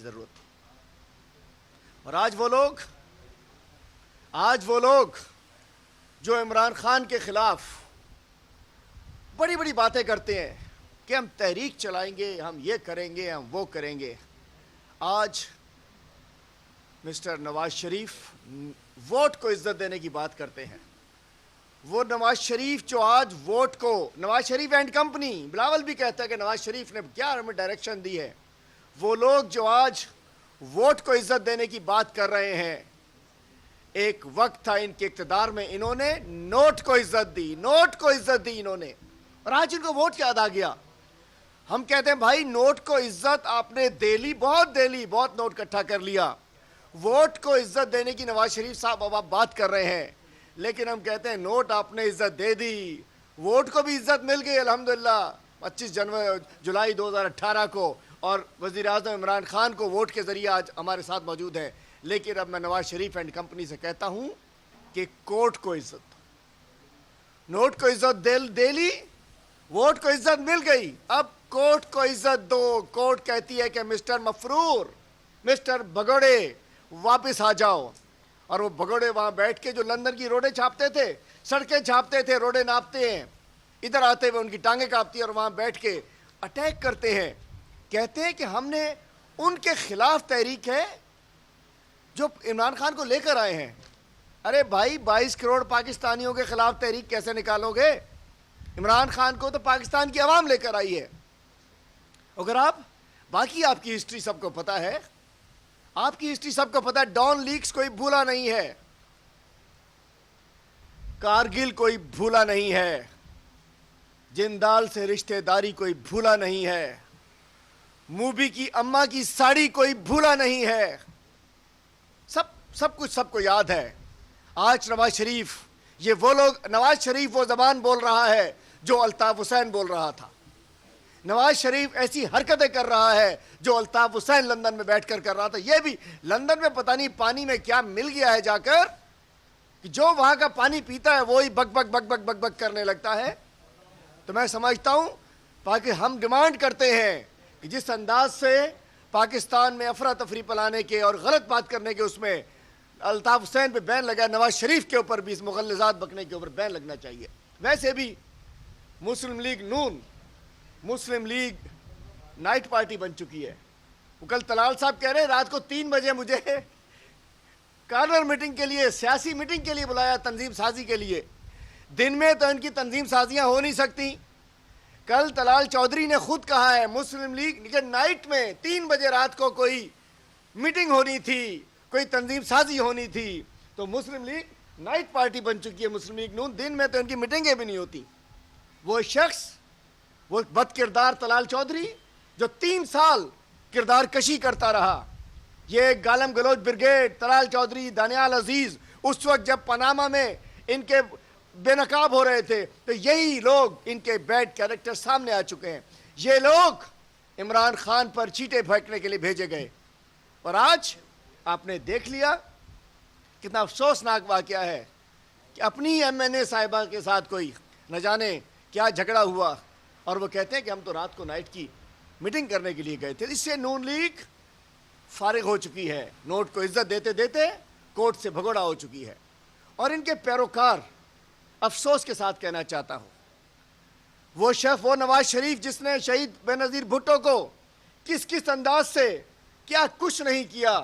کی ضرورت تھی. اور آج وہ لوگ جو عمران خان کے خلاف بڑی بڑی باتیں کرتے ہیں کہ ہم تحریک چلائیں گے، ہم یہ کریں گے، ہم وہ کریں گے، آج مسٹر نواز شریف ووٹ کو عزت دینے کی بات کرتے ہیں. وہ نواز شریف جو آج ووٹ کو، نواز شریف اینڈ کمپنی، بلاول بھی کہتا ہے کہ نواز شریف نے کیا ہمیں ڈائریکشن دی ہے، وہ لوگ جو آج ووٹ کو عزت دینے کی بات کر رہے ہیں، ایک وقت تھا ان کے اقتدار میں انہوں نے نوٹ کو عزت دی انہوں نے، اور آج ان کو ووٹ یاد آ گیا. ہم کہتے ہیں بھائی نوٹ کو عزت آپ نے دے لی، بہت نوٹ اکٹھا کر لیا، ووٹ کو عزت دینے کی نواز شریف صاحب اب آپ بات کر رہے ہیں، لیکن ہم کہتے ہیں نوٹ آپ نے عزت دے دی، ووٹ کو بھی عزت مل گئی الحمدللہ 25 جولائی 2018 کو، اور وزیر اعظم عمران خان کو ووٹ کے ذریعے آج ہمارے ساتھ موجود ہیں. لیکن اب میں نواز شریف اینڈ کمپنی سے کہتا ہوں کہ کوٹ کو عزت دو، نوٹ کو عزت دے لی، ووٹ کو عزت مل گئی، اب کوٹ کو عزت دو. کوٹ کہتی ہے کہ مسٹر مفرور، مسٹر بگوڑے واپس آ جاؤ. اور وہ بگوڑے وہاں بیٹھ کے جو لندن کی روڈیں چھاپتے تھے، سڑکیں چھاپتے تھے، روڈیں ناپتے ہیں، ادھر آتے ہوئے ان کی ٹانگیں کاپتی ہیں اور وہاں بیٹھ کے اٹیک کرتے ہیں. کہتے ہیں کہ ہم نے ان کے خلاف تحریک ہے جو عمران خان کو لے کر آئے ہیں. ارے بھائی 22 کروڑ پاکستانیوں کے خلاف تحریک کیسے نکالو گے؟ عمران خان کو تو پاکستان کی عوام لے کر آئی ہے. اگر باقی آپ کی ہسٹری سب کو پتا ہے، ڈان لیکس کوئی بھولا نہیں ہے، کارگل کوئی بھولا نہیں ہے، جندال سے رشتہ داری کوئی بھولا نہیں ہے، موبی کی اماں کی ساڑی کوئی بھولا نہیں ہے، سب کچھ سب کو یاد ہے. آج نواز شریف وہ زبان بول رہا ہے جو الطاف حسین بول رہا تھا. نواز شریف ایسی حرکتیں کر رہا ہے جو الطاف حسین لندن میں بیٹھ کر رہا تھا. یہ بھی لندن میں پتہ نہیں پانی میں کیا مل گیا ہے جا کر کہ جو وہاں کا پانی پیتا ہے وہی بک بک کرنے لگتا ہے. تو میں سمجھتا ہوں کہ ہم ڈیمانڈ کرتے ہیں کہ جس انداز سے پاکستان میں افراتفری پلانے کے اور غلط بات کرنے کے اس میں الطاف حسین پہ بین لگا، نواز شریف کے اوپر بھی اس مغلظات بکنے کے اوپر بین لگنا چاہیے. ویسے بھی مسلم لیگ نائٹ پارٹی بن چکی ہے. وہ کل طلال صاحب کہہ رہے ہیں رات کو 3 بجے مجھے کارنر میٹنگ کے لیے، سیاسی میٹنگ کے لیے بلایا، تنظیم سازی کے لیے. دن میں تو ان کی تنظیم سازیاں ہو نہیں سکتی. کل طلال چودھری نے خود کہا ہے مسلم لیگ کہ نائٹ میں 3 بجے رات کو کوئی میٹنگ ہونی تھی، کوئی تنظیم سازی ہونی تھی. تو مسلم لیگ نائٹ پارٹی بن چکی ہے. مسلم لیگ نون دن میں تو ان کی میٹنگیں بھی نہیں ہوتی. وہ شخص، وہ بد کردار طلال چودھری جو 3 سال کردار کشی کرتا رہا، یہ گالم گلوچ بریگیڈ، طلال چودھری، دانیال عزیز، اس وقت جب پاناما میں ان کے بے نقاب ہو رہے تھے تو یہی لوگ ان کے بیڈ کیریکٹر سامنے آ چکے ہیں. یہ لوگ عمران خان پر چیٹے پھینکنے کے لیے بھیجے گئے. اور آج آپ نے دیکھ لیا کتنا افسوسناک واقعہ ہے کہ اپنی ایم این اے صاحبہ کے ساتھ کوئی نہ جانے کیا جھگڑا ہوا اور وہ کہتے ہیں کہ ہم تو رات کو نائٹ کی میٹنگ کرنے کے لیے گئے تھے. اس سے نون لیگ فارغ ہو چکی ہے، نوٹ کو عزت دیتے دیتے کوٹ سے بھگوڑا ہو چکی ہے. اور ان کے پیروکار، افسوس کے ساتھ کہنا چاہتا ہوں، وہ نواز شریف جس نے شہید بے نظیر بھٹو کو کس انداز سے کیا کچھ نہیں کیا،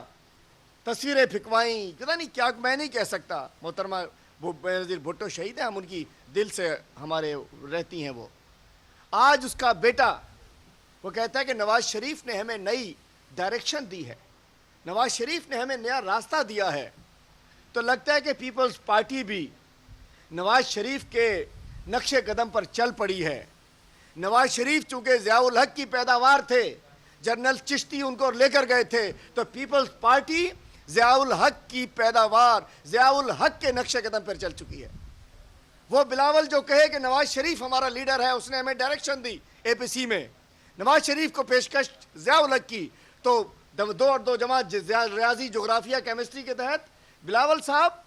تصویریں پھکوائیں، پتہ نہیں کیا، میں نہیں کہہ سکتا. محترمہ وہ بے نظیر بھٹو شہید ہیں، ہم ان کی دل سے ہمارے رہتی ہیں. وہ آج اس کا بیٹا وہ کہتا ہے کہ نواز شریف نے ہمیں نئی ڈائریکشن دی ہے، نواز شریف نے ہمیں نیا راستہ دیا ہے. تو لگتا ہے کہ پیپلز پارٹی بھی نواز شریف کے نقش قدم پر چل پڑی ہے. نواز شریف چونکہ ضیاء الحق کی پیداوار تھے، جنرل چشتی ان کو لے کر گئے تھے، تو پیپلز پارٹی ضیاء الحق کی پیداوار، ضیاء الحق کے نقش قدم پر چل چکی ہے. وہ بلاول جو کہے کہ نواز شریف ہمارا لیڈر ہے، اس نے ہمیں ڈائریکشن دی اے پی سی میں، نواز شریف کو پیشکش ضیاء الحق کی، تو 2 اور 2 جمع ریاضی، جغرافیہ، کیمسٹری کے تحت بلاول صاحب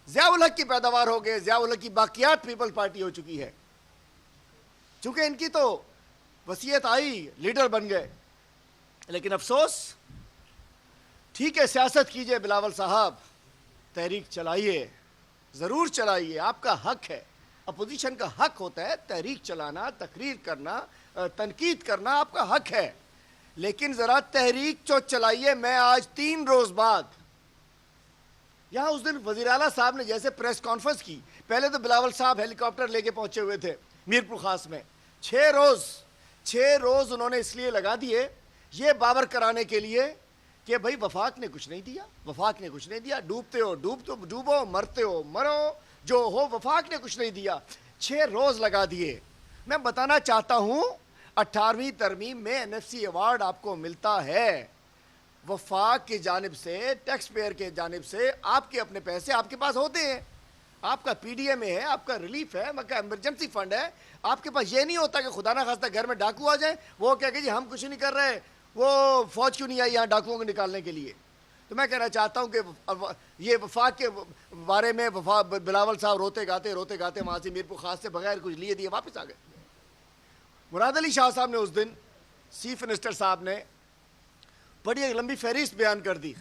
ضیاء الحق کی پیداوار ہو گئے. ضیاء الحق کی باقیات پیپل پارٹی ہو چکی ہے. چونکہ ان کی تو وصیت آئی، لیڈر بن گئے. لیکن افسوس ٹھیک ہے سیاست کیجئے بلاول صاحب, تحریک چلائیے, ضرور چلائیے, آپ کا حق ہے, اپوزیشن کا حق ہوتا ہے تحریک چلانا, تقریر کرنا, تنقید کرنا آپ کا حق ہے, لیکن ذرا تحریک جو چلائیے. میں آج 3 روز بعد یہاں اس دن وزیر اعلیٰ صاحب نے جیسے پریس کانفرنس کی, پہلے تو بلاول صاحب ہیلی کاپٹر لے کے پہنچے ہوئے تھے میرپور خاص میں, 6 روز انہوں نے اس لیے لگا دیے یہ باور کرانے کے لیے کہ بھائی وفاق نے کچھ نہیں دیا, وفاق نے کچھ نہیں دیا, ڈوبتے ہو ڈوبو, مرتے ہو مرو, جو ہو وفاق نے کچھ نہیں دیا. 6 روز لگا دیے. میں بتانا چاہتا ہوں 18ویں ترمیم میں NFC ایوارڈ آپ کو ملتا ہے وفاق کی جانب سے, ٹیکس پیئر کے جانب سے. آپ کے اپنے پیسے آپ کے پاس ہوتے ہیں, آپ کا PDM ہے, آپ کا ریلیف ہے, آپ کا ایمرجنسی فنڈ ہے. آپ کے پاس یہ نہیں ہوتا کہ خدا نہ خواستہ گھر میں ڈاکو آ جائیں, وہ کہہ کہ جی ہم کچھ نہیں کر رہے, وہ فوج کیوں نہیں آئی یہاں ڈاکوؤں کو نکالنے کے لیے. تو میں کہنا چاہتا ہوں کہ یہ وفاق کے بارے میں بلاول صاحب روتے گاتے وہاں سے میرپور خاص سے بغیر کچھ لیے دیے واپس آ گئے. مراد علی شاہ صاحب نے اس دن, چیف منسٹر صاحب نے بڑی ایک لمبی فہرست بیان کر دی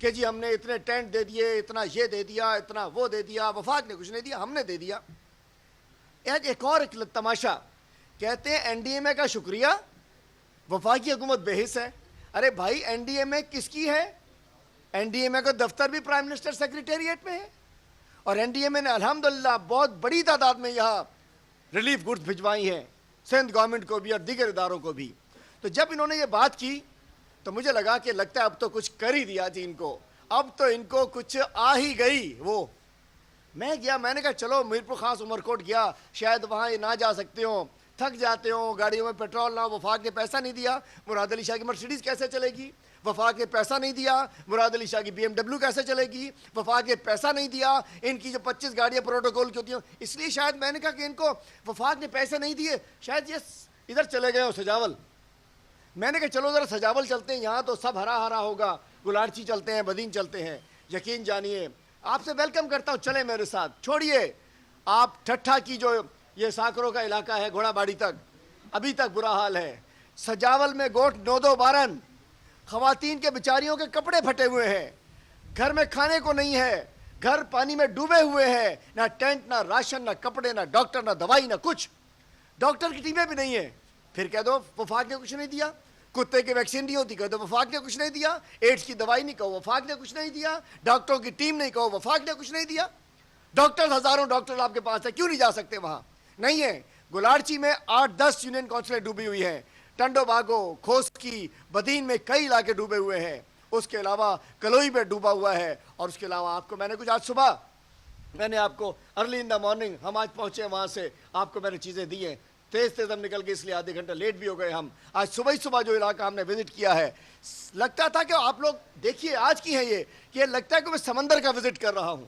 کہ جی ہم نے اتنے ٹینٹ دے دیے, اتنا یہ دے دیا, اتنا وہ دے دیا, وفاق نے کچھ نہیں دیا, ہم نے دے دیا. ایک اور تماشا, کہتے ہیں NDMA کا شکریہ, وفاقی حکومت بے حص ہے. ارے بھائی NDMA کس کی ہے؟ NDMA کا دفتر بھی پرائم منسٹر سیکریٹریٹ میں ہے, اور NDMA نے الحمدللہ بہت بڑی تعداد میں یہاں ریلیف گڈز بھجوائی ہیں, سندھ گورنمنٹ کو بھی اور دیگر اداروں کو بھی. تو جب انہوں نے یہ بات کی تو مجھے لگا کہ لگتا ہے اب تو کچھ کر ہی دیا جی ان کو, اب تو ان کو کچھ آ ہی گئی. وہ میں گیا, میں نے کہا چلو میرپور خاص عمرکوٹ گیا, شاید وہاں یہ نہ جا سکتے ہوں, تھک جاتے ہوں, گاڑیوں میں پیٹرول نہ, وفاق نے پیسہ نہیں دیا, مراد علی شاہ کی مرسیڈیز کیسے چلے گی, وفاق نے پیسہ نہیں دیا, مراد علی شاہ کی BMW کیسے چلے گی, وفاق نے پیسہ نہیں دیا, ان کی جو 25 گاڑیاں پروٹوکول کی ہوتی ہیں. اس لیے شاید میں نے کہا کہ ان کو وفاق نے پیسے نہیں دیے, شاید یہ ادھر چلے گئے ہو سجاول. میں نے کہا چلو ذرا سجاول چلتے ہیں, یہاں تو سب ہرا ہرا ہوگا, گلارچی چلتے ہیں, بدین چلتے ہیں. یقین جانیے آپ سے ویلکم کرتا ہوں, چلیں میرے ساتھ. چھوڑیے آپ ٹھٹھا کی جو یہ ساکروں کا علاقہ ہے, گھوڑا باڑی تک ابھی تک برا حال ہے. سجاول میں گوٹ 9 بارن, خواتین کے بیچاریوں کے کپڑے پھٹے ہوئے ہیں, گھر میں کھانے کو نہیں ہے, گھر پانی میں ڈوبے ہوئے ہیں, نہ ٹینٹ, نہ راشن, نہ کپڑے, نہ ڈاکٹر, نہ دوائی, نہ کچھ. ڈاکٹر کی ٹیمیں بھی نہیں ہیں. پھر کہہ دو وفاق نے کچھ نہیں دیا. کتے کی ویکسین نہیں ہوتی, کہہ دو وفاق نے کچھ نہیں دیا. ایڈس کی دوائی نہیں, کہو وفاق نے کچھ نہیں دیا. ڈاکٹروں کی ٹیم نہیں, کہو وفاق نے کچھ نہیں دیا. ڈاکٹر, ہزاروں ڈاکٹر آپ کے پاس ہے, کیوں نہیں جا سکتے وہاں؟ نہیں ہے. گلارچی میں 8-10 یونین کونسلیں ڈوبی ہوئی ہیں, ٹنڈو باغو, کھوسکی, بدین میں کئی علاقے ڈوبے ہوئے ہیں. اس کے علاوہ کلوئی میں ڈوبا ہوا ہے. اور اس کے علاوہ آپ کو میں نے کچھ آج صبح میں نے آپ کو ارلی ان دا مارننگ, ہم آج پہنچے وہاں سے, آپ کو میں نے چیزیں دی ہیں. تیز ہم نکل گئے, اس لیے آدھے گھنٹہ لیٹ بھی ہو گئے ہم. آج صبح جو علاقہ ہم نے وزٹ کیا ہے, لگتا تھا کہ آپ لوگ دیکھیے آج کی ہیں یہ, کہ لگتا ہے کہ میں سمندر کا وزٹ کر رہا ہوں.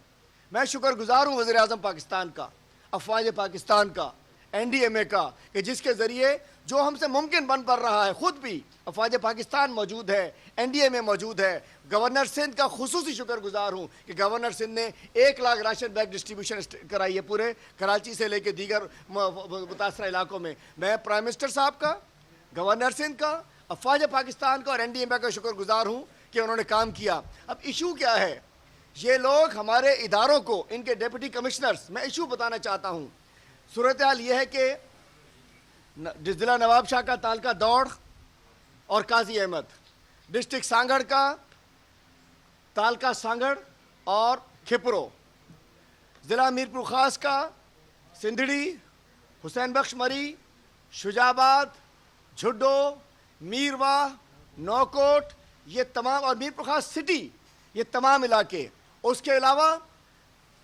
میں شکر گزار ہوں وزیر اعظم پاکستان کا, افواج پاکستان کا, NDMA کا, کہ جس کے ذریعے جو ہم سے ممکن بن پڑ رہا ہے. خود بھی افواج پاکستان موجود ہے, NDMA موجود ہے. گورنر سندھ کا خصوصی شکر گزار ہوں کہ گورنر سندھ نے 1 لاکھ راشن بیگ ڈسٹریبیوشن کرائی ہے پورے کراچی سے لے کے دیگر متاثرہ علاقوں میں. میں پرائم منسٹر صاحب کا, گورنر سندھ کا, افواج پاکستان کا اور NDMA کا شکر گزار ہوں کہ انہوں نے کام کیا. اب ایشو کیا ہے, یہ لوگ ہمارے اداروں کو, ان کے ڈپٹی کمشنرز, میں ایشو بتانا چاہتا ہوں. صورتحال یہ ہے کہ ضلع نواب شاہ کا تعلقہ دوڑ اور قاضی احمد, ڈسٹرکٹ سانگڑ کا تعلقہ سانگڑ اور کھپرو, ضلع میرپور خاص کا سندھڑی, حسین بخش مری, شجاباد, جھڈو, میرواہ, نوکوٹ, یہ تمام, اور میرپور خاص سٹی, یہ تمام علاقے. اس کے علاوہ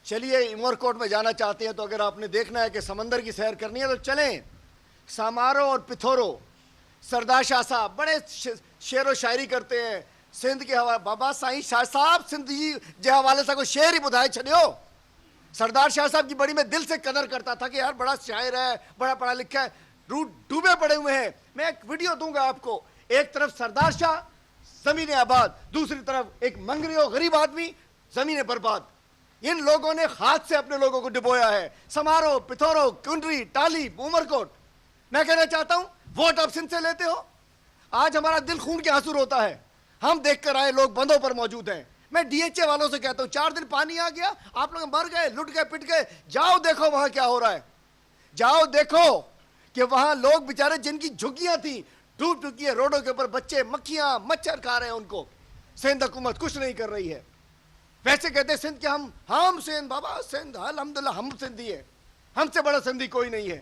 چلیے عمرکوٹ میں جانا چاہتے ہیں تو اگر آپ نے دیکھنا ہے کہ سمندر کی سیر کرنی ہے تو چلیں. سامارو اور پتھورو, سردار شاہ صاحب بڑے شعر و شاعری کرتے ہیں سندھ کے حوالے. بابا سائیں شاہ صاحب سندھ جے حوالے سے کوئی شعر ہی بدھائے چھڑیو. سردار شاہ صاحب کی بڑی میں دل سے قدر کرتا تھا کہ یار بڑا شاعر ہے, بڑا پڑھا لکھا ہے. ڈوبے پڑے ہوئے ہیں. میں ایک ویڈیو دوں گا آپ کو, ایک طرف سردار شاہ زمین آباد, دوسری طرف ایک منگری اور غریب آدمی زمین برباد. ان لوگوں نے ہاتھ سے اپنے لوگوں کو ڈبویا ہے. سمارو, پتھورو, کنڈری, ٹالی, عمرکوٹ. میں کہنا چاہتا ہوں ووٹ آپ سندھ سے لیتے ہو. آج ہمارا دل خون کے آنسو روتا ہے. ہم دیکھ کر آئے لوگ بندوں پر موجود ہیں. میں ڈی ایچ اے والوں سے کہتا ہوں 4 دن پانی آ گیا, آپ لوگ مر گئے, لٹ گئے, پٹ گئے, جاؤ دیکھو وہاں کیا ہو رہا ہے. جاؤ دیکھو کہ وہاں لوگ بیچارے جن کی جھگیاں تھیں ڈوب چکی ہے, روڈوں کے اوپر بچے مکھیاں مچھر کھا رہے ہیں ان کو. سندھ حکومت کچھ نہیں کر رہی ہے. ویسے کہتے ہیں سندھ کے ہم سندھ, بابا سندھ الحمدللہ ہم سندھی ہیں, ہم سے بڑا سندھی کوئی نہیں ہے.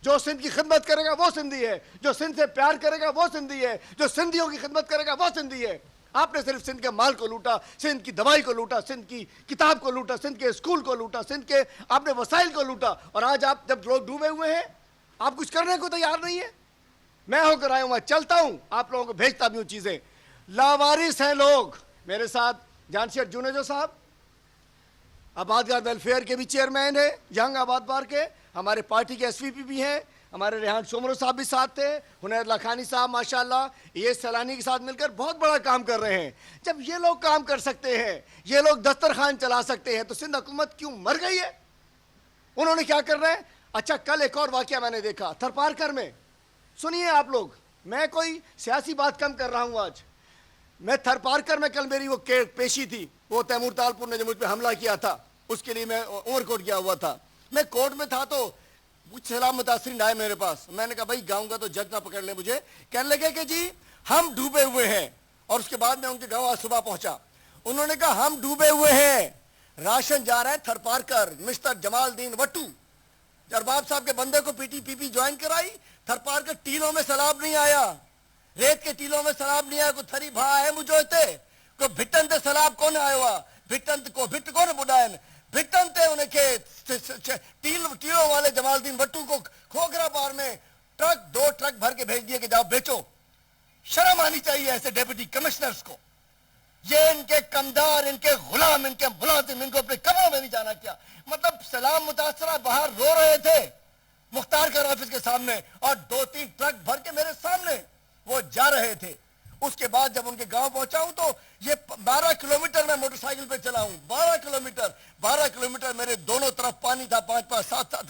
جو سندھ کی خدمت کرے گا وہ سندھی ہے, جو سندھ سے پیار کرے گا وہ سندھی ہے, جو سندھیوں کی خدمت کرے گا وہ سندھی ہے. آپ نے صرف سندھ کے مال کو لوٹا, سندھ کی دوائی کو لوٹا, سندھ کی کتاب کو لوٹا, سندھ کے اسکول کو لوٹا, سندھ کے آپ نے وسائل کو لوٹا, اور آج آپ جب لوگ ڈوبے ہوئے ہیں آپ کچھ کرنے کو تیار نہیں ہے. میں ہو کر آیا ہوں, چلتا ہوں, آپ لوگوں کو بھیجتا بھی ہوں چیزیں. لاوارث ہیں لوگ. میرے ساتھ جان شیٹ جونیجو صاحب آبادگار ویلفیئر کے بھی چیئرمین ہیں, جنگ آباد بار کے, ہمارے پارٹی کے ایس وی پی بھی ہیں, ہمارے ریحان شومرو صاحب بھی ساتھ تھے, حنیر لکھانی صاحب ماشاءاللہ یہ سیلانی کے ساتھ مل کر بہت بڑا کام کر رہے ہیں. جب یہ لوگ کام کر سکتے ہیں, یہ لوگ دسترخوان چلا سکتے ہیں, تو سندھ حکومت کیوں مر گئی ہے؟ انہوں نے کیا کر رہے ہیں؟ اچھا کل ایک اور واقعہ میں نے دیکھا تھرپارکر میں. سنیے آپ لوگ, میں کوئی سیاسی بات کم کر رہا ہوں آج. میں تھرپارکر میں کل میری وہ پیشی تھی, وہ تیمور تالپور نے جو مجھ پہ حملہ کیا تھا اس کے لیے میں عمر کوٹ گیا ہوا تھا. میں کورٹ میں تھا تو کچھ سلام متاثرین آئے میرے پاس. میں نے کہا بھائی گاؤں کا تو جج نہ پکڑ لے مجھے. کہنے لگے کہ جی ہم ڈوبے ہوئے ہیں, اور اس کے بعد میں ان کے گاؤں آج صبح پہنچا. انہوں نے کہا ہم ڈوبے ہوئے ہیں, راشن جا رہا ہے تھرپارکر, مسٹر جمال الدین وٹو ارباب صاحب کے بندے کو پی پی جوائن کرائی. تھرپارکر ٹیلوں میں سیلاب نہیں آیا, ریت کے ٹیلوں میں سیلاب نہیں آیا. کوئی تھری بھا ہے مجھے تے کوئی بھٹن تے سیلاب کون آیا ہوا, بھٹن کو بھٹ کون بڈائن, بھٹن تے انہیں کے ٹیلوں والے جمال الدین وٹو کو کھوکھرا پار میں ٹرک 2 ٹرک بھر کے بھیج دیے کہ جاؤ بیچو. شرم آنی چاہیے ایسے ڈیپٹی کمشنرز کو. یہ ان کے کمدار, ان کے غلام, ان کے ملازم, ان کو اپنے کمروں میں نہیں جانا کیا. مطلب سلام متاثرہ باہر رو رہے تھے مختار کر آفس کے سامنے, اور 2-3 ٹرک بھر کے میرے سامنے وہ جا رہے تھے. اس کے بعد جب ان کے گاؤں پہنچا ہوں تو یہ 12 کلومیٹر میں موٹر سائیکل پہ چلا ہوں. 12 کلومیٹر میرے دونوں طرف پانی تھا, 5-5, 7-7